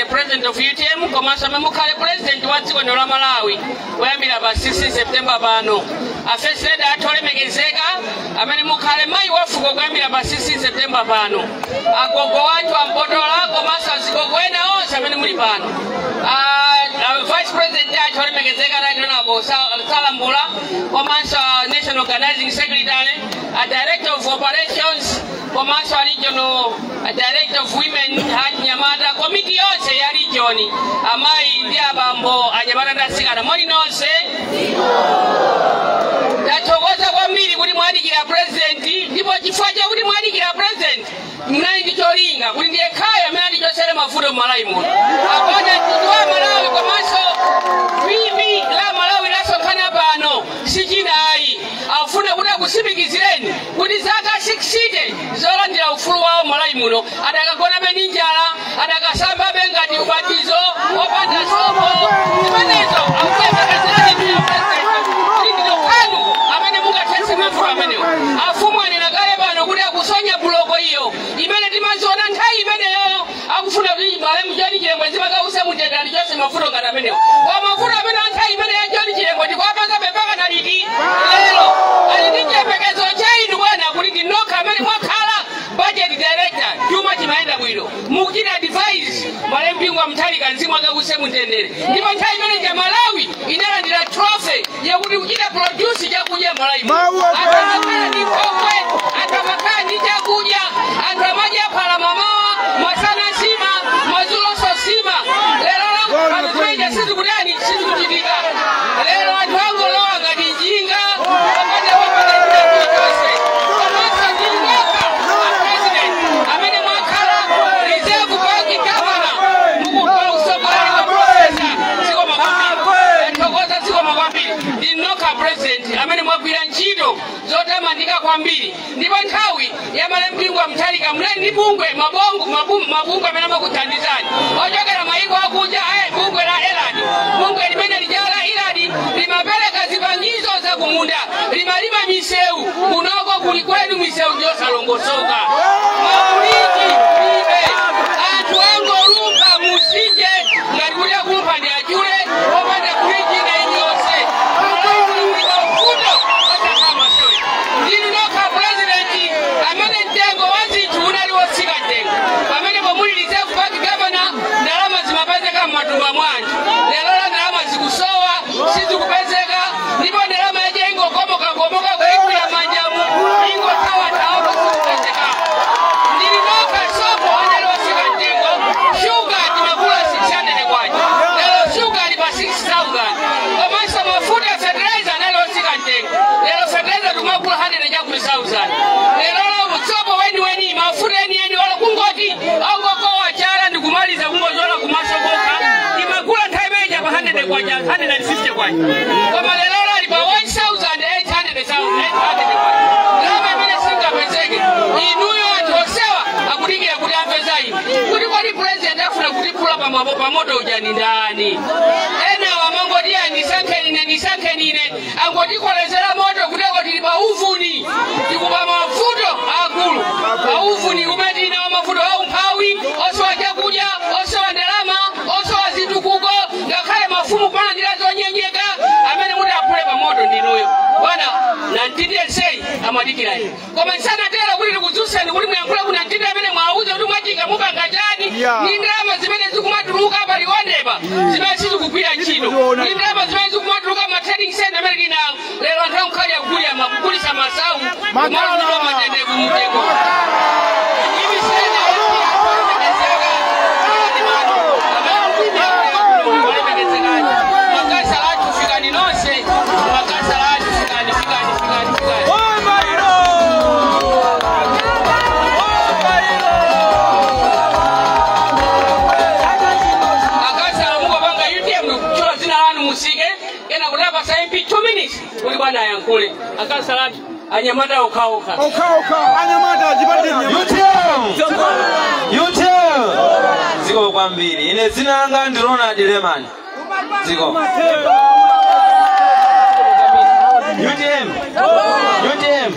president of UTM komanso memukale president wa dziko la Malawi kuyambira pa 16 September pano. First lady atolemegezeka amene mukale mai wafuko kuyambira pa 16 September pano. Agogo watu ampotola komanso azigogo ena onse amene muli pano. Vice President atolemegezeka Honorable Salambula komanso National Organizing Secretary, Director of Operations komanso Regional Director of Women Nyamata Committee yonse ya region amayi ndi abambo anyamata ndasikana moni nonse. Ndachokoza kwambiri kuti mwadikira president ndipo chifukwa chakuti mwadikira president mnali ndi cholinga kuti ndiye khaya amene andichosere mavuto m'Malawi muno. Akona mtundu wa Malawi komanso bibi la Malawi lasonkhana pano sichinayi afuna kuti akusimikizireni kuti zaka 60 zolandira ufulu wawo m'Malawi muno adakagona be njala adakasamba be ngati ubatizo opanda sopo zimenezo akuyembekezerani ndi president ndino kanu amene mungathense mavuto amenewo afumu anena kale pano kuti akusonya buloko iyo imene timaziona nthawi imeneyo akufuna kuti Malemu John Chilembwe zimakausa mutendani chose mavuto ngati amenewo kwa mavuto amene nthawi imeneyo John Chilembwe ndikwapanga bepaka na liti lero ali ndi chiyembekezo cha inu bwana kuti ndinokha amene mwakhala budget director chuma chimayenda bwino mukuchita advise Malemu Bingwa Mutharika mzimu akakuse mutendere ndipo nthawi imene ja Malawi inalandira trophy yakuti kuchita produce chakudya Malawi atamakhala ndi kokwe atamakhala ndi chakudya anthu amadya phala mamawa masana sima madzulo sima lero anthu sizikutani sizikuchitika lero anthu angolowa ngati njinga apanda wapanda chilichonse komanso ndilinoka president amene mwakhala reserve bank governor mukupa usogolera wa profesa ziko makwambiri nthokoza ziko makwambiri ndilinoka president amene mwagwira ntchito zotamandika kwambiri ndipo nthawi ya Malemu Bingwa Mutharika mleni ndi bungwe mabungwe amene amakuthandizani ochokera mayiko akunja bungwe la Eladi bungwe limene lijala Eladi limapereka zipangizo za kumunda limalima misewu kunoko kuli kwenu misewu yosalongosoka mauliki ibe anthu angolumpa musinje ngati kuti akumpa ndi achule opanda kuliji na inyonse ndinoka president amene mtengo wazinthu unali wotsika mtengo pamene pomuli reserve bank governor ndalama zimapezeka m'matumba mwanje lero la ndalama zikusowa sizikupezeka ndipo ndalama yaje ingokomoka kuikwira manjamu ingothawa sikupezeka ndinoka sopo anali wotsika mtengo shuga timakula 600 kwaje lero shuga ali pa 6,000 komanso mafuta fertilizer anali wotsika mtengo lero fertilizer tumakula 100 chakuli 1,000 lero sopo weni mafuta eni wala kungoti angokowa chala ndikumaliza kungozola kumasokoka imakula nthawi meja pa 100 kwaja 150 kwaja koma lero ali pa 1,800 lama imene singapezeke inuyo anthu osewa akudikira kuti amvezayi kuti kodi president afuna kutiphula pamoto ujani ndani ena wamangoti ndisankhenine angotikolezera moto kuteko tili pa uvuni tikupa mavuto akulu pauvuni umetina wa mavuto au mphawi osowa chakudya osowa ndalama osowa zitukuko ngakhale mafumu pana njira zonyenyeka amene muti aphule pa moto ndinuyo bwana na ntidesei amadikirayi koma nsanatera kuti tikudzuseni kuti muyankhula kuna ntide amene mwauza kuti mwachika mupanga chani ni ndalama zimene zikumatuluka pa liwondepa zimene sizikugwira ntchito ni ndalama zimene zikumatuluka ma trading center amene linawo lero anthu ankhali akugulisa masawu kumalunidwa matende kumuteko kule akasalatu anyamata okaoka anyamata jipande yote ziko kwambiri ine zina langa ndi Ronald Lemani ziko UTM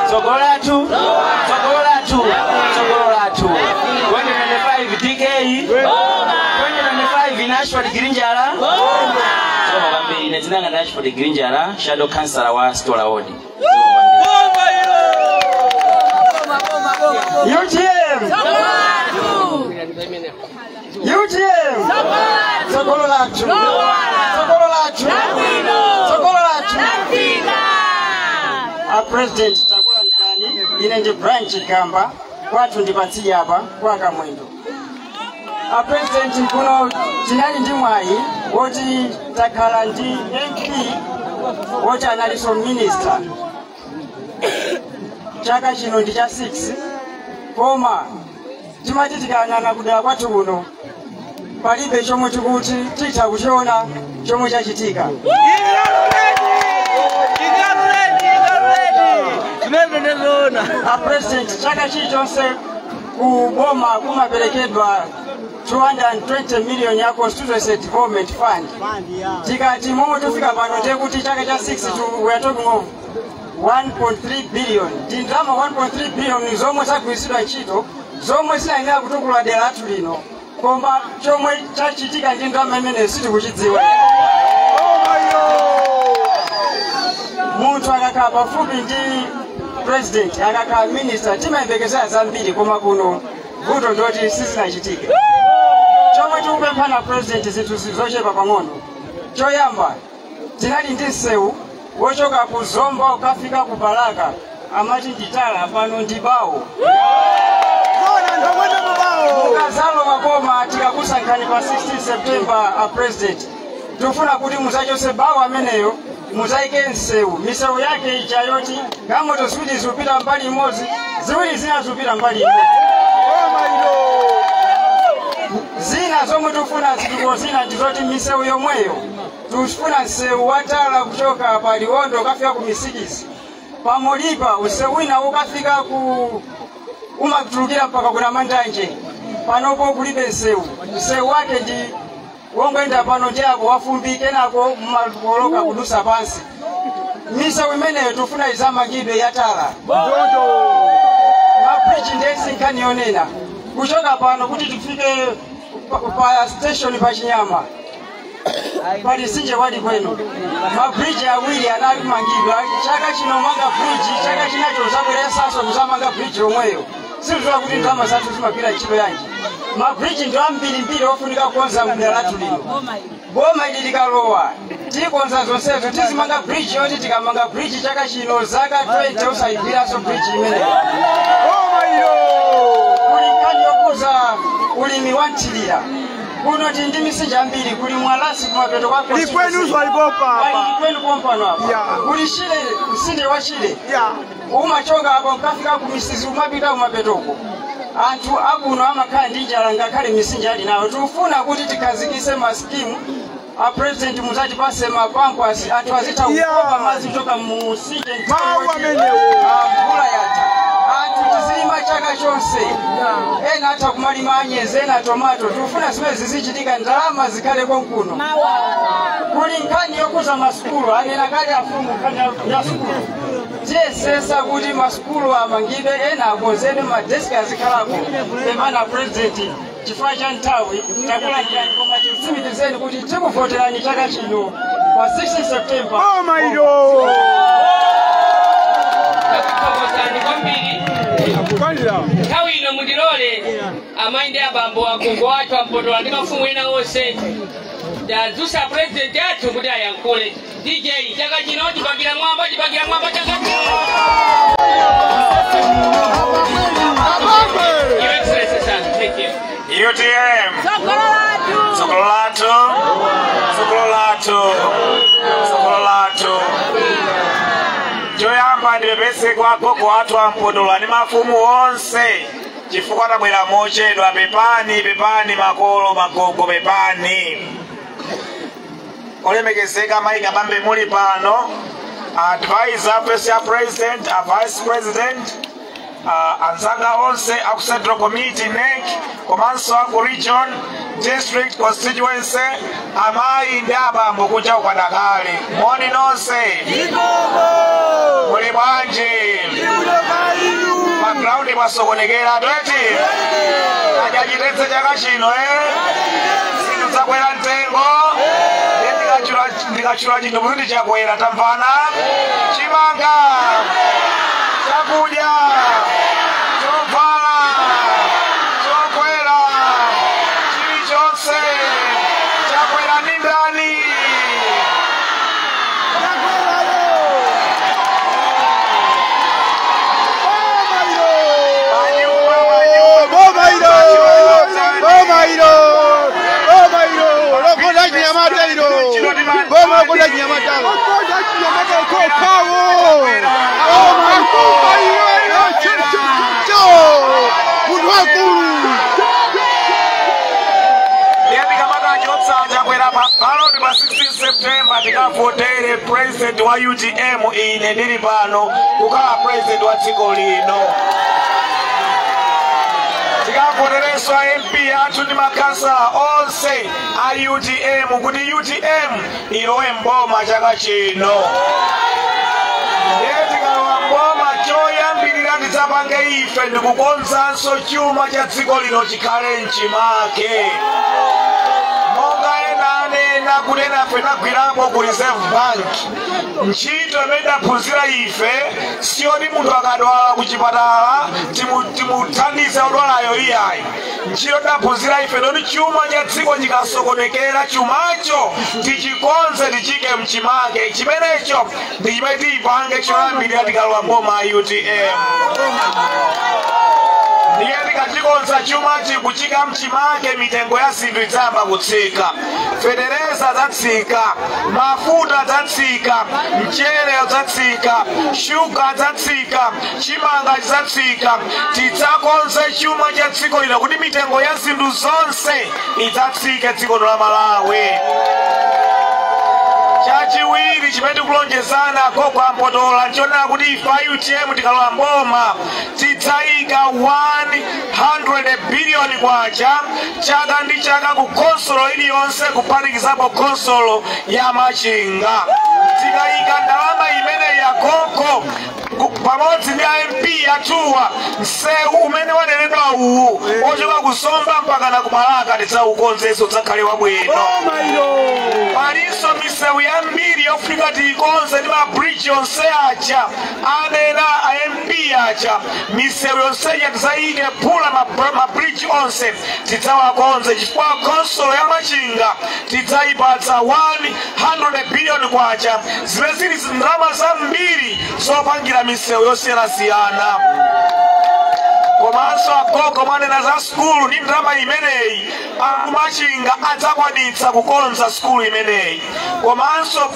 sogola tu 2025 DK Rashford Girinjala Soma kwambiri ine zinanga Rashford Girinjala shadow councillor wa Stola Ward UTM UTM Sokolo lachu A president takula ndani ine ndi branch kamba kwathu ndipatsi hapa kwa Kamwendo. A president kuno tinali ndi mwayi woti takhala ndi MP woti analiso minister chaka chino ndi cha 6 koma timati tikang'ana kudala kwathu kuno palibe chomwe tikuti titha kuchiona chomwe chachitika. A president chaka chilichonse kuboma kumaperekedwa 220 million ya constituency development fund. Tikati momwe tufika pano ndekuti chaka cha 6 we are talking of 1.3 billion. Ndindama 1.3 billion zomwe zagwiritsidwa ntchito zomwe zinayenera kutukula dera lathu lino koma chomwe chachitika ndi ndalama imene sitikuchidziwa. Munthu akakhala pafupi ndi president akakhala minister timayembekezera zambiri koma kuno vuto ndoti sizinachitike. Chomwe tikupemphana president zinthu zochepa pang'ono. Choyamba tinali ndi msewu wochoka ku Zomba ukafika ku Balaka amati nditala pano ndibawo. Mukazalo makoma tikakusankhani pa 16 September a president. Tufuna kuti muzachose bawo ameneyo muzaike msewu. Misewu yake ichayoti ngamoto ziwiri zikupita mbali imodzi ziwiri zina zikupita mbali imodzi. Zina zomwe tufuna zituko zina ndizoti misewu yomweyo tufuna msewu watala kuchoka pa Liwondo ukafika ku Misikisi pamolipa usewu wina ukafika ku umatulukira mpaka kuna Mandanje panopo kulibe msewu. Msewu wake ndi wongoenda pano ndiyako wafumbike nako mmakoloka kudusa pansi. Misewu imeneyo tufuna izamangidwe yatala. Mabridge ndesi nkanionena kuchoka pano kuti tufike pa station pa Chinyama pali sinje wali kwenu mabridge awiri analimangidwa chaka chino manga bridge chaka chinacho zabwera saso kuzamanga bridge omweyo sizwa kuti ndama zathu zimapira ntchito yanji. Mabridge ndo ambiri ofunika kukonza mdala lathu lino boma ili likalowa tikonza zonsezo tizimanga bridge yoti tikamanga bridge chaka chino zaka 20 usayigwiraso bridge imeneyo. Kulinkani yokuza ulimi wantilira kuno tindi misinja mbiri kuli Mwalasi kumapeto kwa Ni kwenu zwalipopa hapa. Ni kwenu pompano hapa. Kuli Shile msinde wa Shile. Umachoka hapa ukafika ku Misizi umapita umapetoko. Antu akuno amakhala ndi njala ngakhale misinja ali nawo. Tufuna kuti tikazikise maskimu a president muzati pase mapampasi anthu azitha kukopa madzi kuchoka mu sinje mvula yatha. Anthu tizilima chaka chonse ena atha kumalima anyezi ena tomato tufuna zimene zizichitika ndalama zikhale konkuno. Kuli nkhani yokuza masukulu anena kale afumu nkhani ya sukulu tiyesesa kuti masukulu amangidwe ena akonzedwe madeski azikhalako pemana president chifukwa cha nthawi takulandirani koma titsimikizeni kuti tikuvoterani chaka chino pa 6 September. Oh my God! Nthawi ino mundilole amainde abambo agogo athu ampotola ndi mafumu ena onse ndadzusa president athu kuti ayankhule. DJ chaka chino tipangira mwamba chaka chino. Your Excellency, sir. Thank you. UTM Sokololato choyamba ndipepese kwako athu ampotola ndi mafumu onse chifukwa tabwera mochedwa. Pepani makolo magogo pepani. Olemekezeka maika bambe muli pano advisor first president a vice president anzanga onse aku Central Committee NEC komanso aku region district constituency amayi ndi abambo kucha kwadakale moni nonse muli bwanji background mwasokonekera tweti ajajitetse chaka chino zakwera ntengo ndikachula chinthu kuti chakwera tamvana chimanga chakudya chovala chokwera chilichonse chakwera ndi ndani Pano ndi pa 16 September tikavotere president wa UTM ine ndili pano kukhala president wa dziko lino. Tikavoterenso MP athu ndi makansala onse a UTM kuti UTM ilowe mboma chaka chino. Tikalowa mboma choyambirira tidzapange ife ndikukonzanso chuma cha dziko lino chikhale mchimake. Kunena penagwirapo ku Reserve Bank ntchito imene taphunzira ife siyoti munthu akadwala ku chipatala timuthandize odwalayo iyayi. Ntchito taphunzira ife noti chuma cha dziko chikasokonekera chumacho tichikonze tichike mchimake. Chimenecho ndi chimene tiyipange choyambirira tikalowa mboma ya UTM. Ndiye tikachikonza chumachi kuchika mchimake mitengo ya zinthu idzayamba kutsika. Federeza zatsika, mafuta zatsika, mchere zatsika, shuga zatsika, chimanga zatsika. Tidzakonze chuma cha dziko lino kuti mitengo ya zinthu zonse idzatsike dziko la Malawi. Chachiwiri chimene tikulonjezana gogo ampotola nchonena kuti ife UTM tikalowa mboma tidzayika 100 billion kwacha chaka ndi chaka ku konsolo iliyonse kuphatikizapo konsolo ya Machinga. Tikayika ndalama imene ya gogo pamodzi ndi MP athuwa msewu umene waneredwa uwu ochoka kusomba mpaka na kumalaka tidzaukonzenso dzakhale wabwino. Palinso misewu yambiri yofika tiyikonze ndi mabridge yonse aja anena a MP aja misewu yonseja tidzayike phula mabridge onse tidzawakonze chifukwa konsolo ya Machinga tidzayipatsa 100 billion kwacha zimene zili ndalama zambiri zopangira misewu yosiyanasiyana. Komanso agogo mwanena za skulu ndi ndalama imeneyi aku Machinga adzakwanitsa kukonza skulu imeneyi. Komanso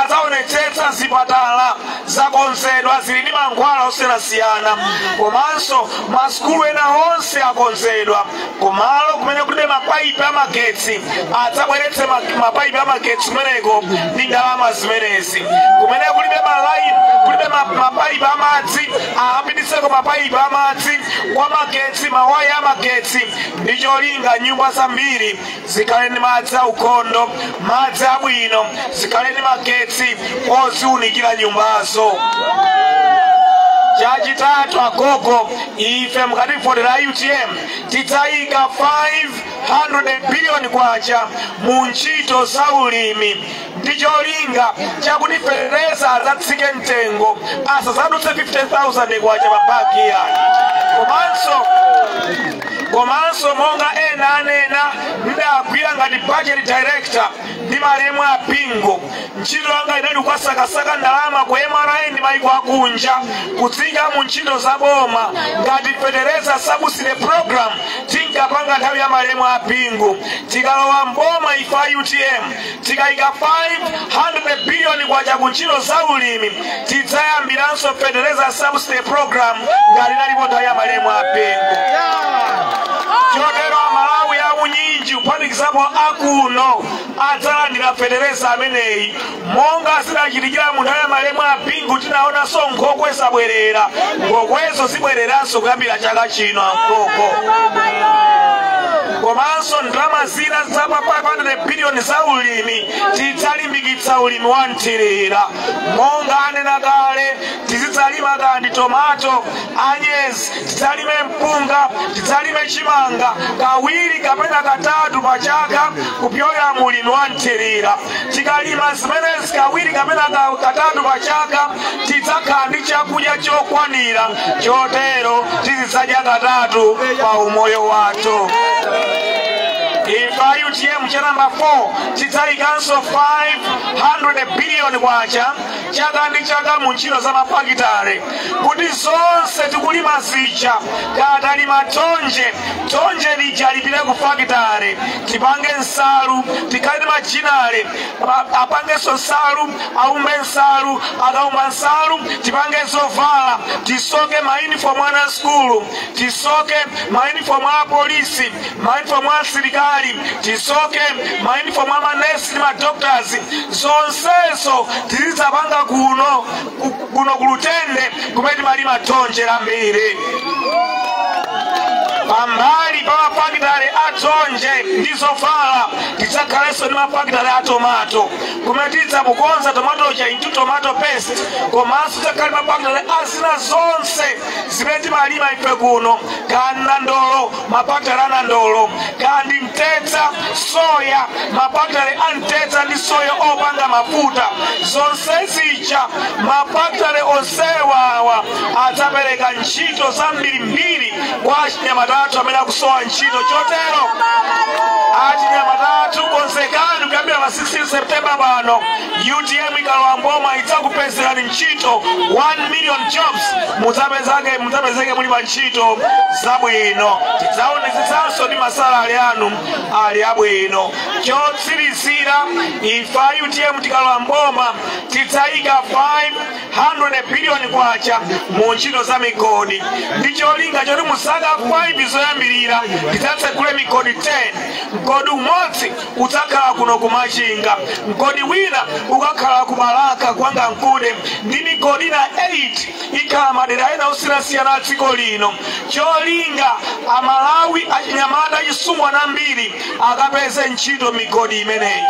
adzaonetsetsa zipatala zakonzedwa zili ndi mankhwala osiyanasiyana. Komanso maskulu ena onse akonzedwa. Kumalo kumene kulibe mapaipi amagetsi adzabweretse mapaipi amagetsi kumeneko ndi ndalama zimenezi. Kumene kulibe mapaipi amadzi apititseko mapaipi amadzi wamagetsi mawaya amagetsi ndi cholinga nyumba zambiri zikhale ndi madzi aukhondo madzi abwino zikhale ndi magetsi oziunikira nyumbazo. Chachitatu agogo ife mukativotera UTM tidzayika 500 billion kwacha mu ntchito za ulimi ndi cholinga chakuti Federeza adzatsike mtengo asazadutse 50,000 kwacha mabaki yake. Komanso monga ena anena ndagwira ngati budget director ndi malemu a Pingo ntchito yanga inali kwasakasaka ndalama ku MRI ndi maiko akunja kutsika mu ntchito za boma ngati Federeza subsidy program tinkapanga nthawi ya malemu a Pingo. Tikalowa mboma ifa UTM tikayika 500 billion kwacha ku ntchito za ulimi tidzayambiranso Federeza subsidy program ngati nalipo nthawi ya malemu a Pingo. Chotero Malawi ya unyinji uphatikizapo akuno adzalandira Federeza ameneyi monga zidachitikira mu nthawi ya malemu a Pingo. Tinaonanso nkhokwe zabwerera, nkhokwezo zibwereranso kuyambira chaka chino ankoko. komanso ndalama zina za pa 500 billion za ulimi tidzalimbikitsa ulimi wa nthirira monga anena kale tizidzalima kandi tomato anyezi tidzalime mpunga tidzalime chimanga kawiri kapena katatu pa chaka kupyolera mu ulimi wa nthirira tikalima zimenezi kawiri kapena katatu pa chaka tidzakhala ndi chakudya chokwanira chotero tizidzadya katatu pa umoyo wathu. If UTM cha number 4 tidzalikanso 500 billion kwacha chaka ndi chaka mu ntchito za mafakitale kuti zonse tikulima zija katalima tonje lija lipite ku fakitale tipange nsalu tikhale machinale apangenso nsalu aumbe nsalu akaumba nsalu tipange zovala tisoke mauniform ana skulu tisoke mauniform a polisi mauniform a asilikali tisoke mauniform a manesi ndi madoctors zonsezo tizapanga kuno kulutende kumene malima tonje lambiri pambali pa mafakitale atonje ndi zovala tidzakhalenso ndi mafakitale a tomato kumene tidzakukonza tomato cha into tomato paste komanso tidzakhale mafakitale azina zonse zimene timalima ife kuno kana ndolo mafakitale ana ndolo kandi mtedza soya mafakitale a mtedza ndi soya opanga mafuta zonse zija mafakitale onsewawa adzapereka ntchito zambirimbiri kwa achinyamata amene akusowa ntchito chotero achinyamata konzekani kuyambira pa 16 September pano UTM ikalowa mboma idzakupezerani ntchito 1 million jobs mudzapezeke muli pa ntchito zabwino tidzaonetsetsanso ndi masalari anu ali abwino chotsirizira ifa UTM tikalowa mboma tidzayika 500 billion kwacha mu ntchito za migodi ndi cholinga choti musaka 5 zoyambirira tidzatsekule migodi 10 mgodi umodzi udzakhala kuno kumachinga mgodi wina ukakhala kubalaka kwanga mkude ndi migodi na 8 ikhala madera ena osiyanasiyana a dziko lino cholinga amalawi achinyamata achisungwana ambiri akapeze ntchito migodi imeneyi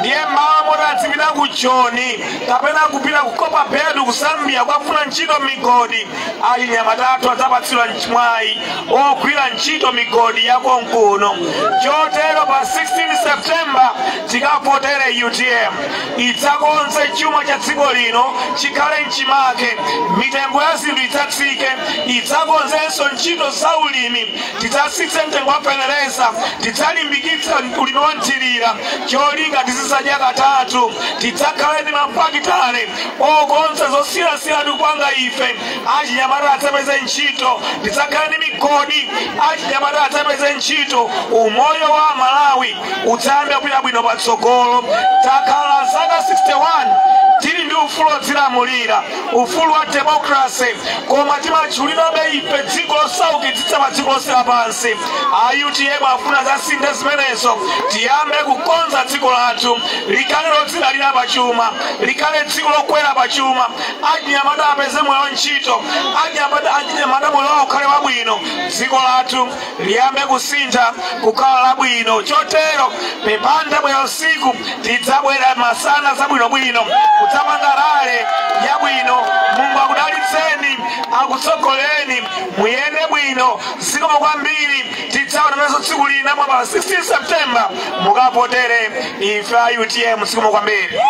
ndiye mama motadzipita ku Joni kapena kupita kukopa bedu ku Zambia kwafuna ntchito migodi achinyamata adzapatsidwa mwayi ogwira ntchito migodi yako nkuno chotero pa 16 September tikavotere UTM idzakonze chuma cha dziko lino chikhale mchimake mitengo ya zinthu idzatsike idzakonzenso ntchito za ulimi tidzatsitse mtengo wa fenereza tidzalimbikitsa ulimi wa nthirira cholinga tizizadya katatu tidzakhale ndi mafakitale okonza zosiyanasiyana kupanga ife achinyamata adzapeze ntchito tidzakhale ndi migodi achinyamata adzapeze ntchito umoyo wa Malawi udzayambe kupita bwino patsogolo takhala zaka 61 tili ndi ufulu odzilamulira ufulu wa democracy koma timatchulidwabe ife dziko losaukitsitsa pa dziko lonse lapansi UTM afuna zasinthe zimenezo tiyambe kukonza dziko lathu likhale lodzilalira pachuma likhale dziko lokwera pachuma achinyamata apeze moyo wa ntchito achinyamata moyo wawo ukhale wabwino dziko lathu liyambe kusintha kukhala labwino chotero pepanda bwera usiku tidzabwera masana zabwinobwino kudzapanga rale yabwino Mungu akudalitseni akutsogoleni muyende bwino zikomo kwambiri tidzaona nazo tsiku lina pa 16 September mukavotere ife UTM zikomo kwambiri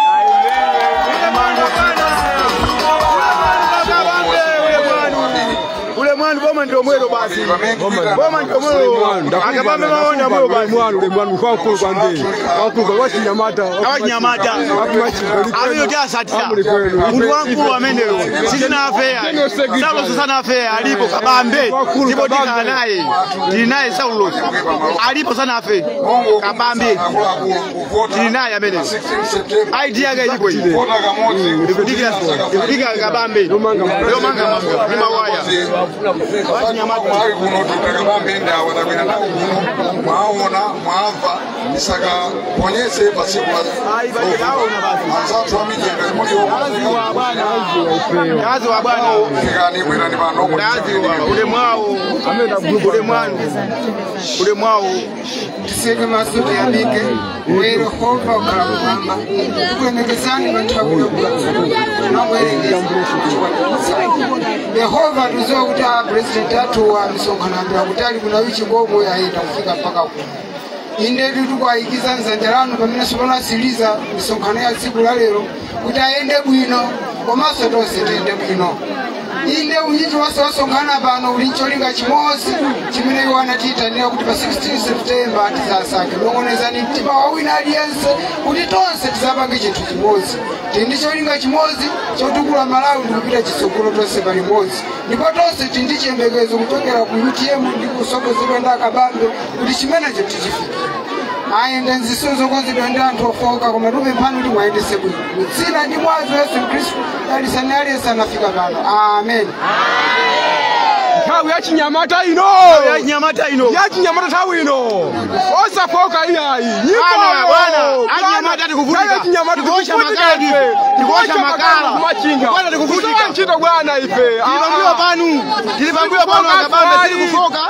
Mwana boma ndio mwero basi. Boma ndio mwero. Akabambe maona mwero basi. Mwana kwa kulu kwambie. Kwa kulu kwa Nyamata. Kwa Nyamata. Abiyo dia satia. Mungu wangu wamendelo. Sisi na afea. Saulo sana afea alipo kabambe. Ndipo dika naye. Dinaye Saulo. Alipo sana afea. Kabambe. Dinaye amendelo. Idea ga ipo ile. Dika kabambe. Yo manga. Ni mawaya. mwari kuno tutaka bambenda wanakwenda nao kuno mwaona mwamva isaka ponyese pasiku azatu amiji ngati muli kazi wa bwana fikani kwenda ni bano ule mwao ule mwao tuseke masuti yabike wero hopa ukalabamba tukwemekezani bantabula Yehova tuzokuta president tatu wa misonkhano kutali kuna wichi ngogo yaenda kufika mpaka huko inde tutukwayikiza nzanjarano pamene sipona siliza misonkhano ya tsiku la lero kuti ayende bwino komanso tonse tiyende bwino inde unyiti wose wasonkhana pano uli cholinga chimodzi chimene iwo anatiyitanira kuti pa 16 September tizasake nongonezani mtima wa wina aliyense kuti tonse tizapange chinthu chimodzi tindi cholinga chimodzi chotukula Malawi ndikupita chitsogolo tonse palimodzi ndipo tonse tindi chiyembekezo kuchokera ku UTM ndi kusogozedwa ndi akabambe kuti chimenecho tichifike ayende nzisunzo konzidwa ndi anthu ofoka koma tupe mphano kuti mwayendese bwino dzina ndi mwazi Yesu Khristu dalisani aliyense anafika pano amen. Nthawi ya Chinyamata ino nthawi ino osafoka iyayi nyimbo bwana anyamata tikuvulika Chinyamata tikosha makala kumachinga tikuvulika ntchito bwana ife tili pambuyo panu akabambe tili kufoka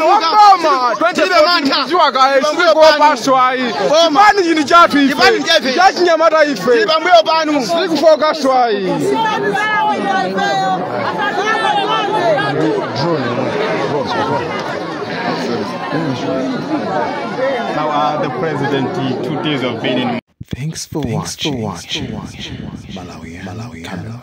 waboma 20 ziwa kae sikupaswayi chipani chini chathu ife cha Chinyamata ife tili pambuyo panu tili kufoka swayi. Now, the president, 2 days of being in. Thanks for watching. Malawi Camera.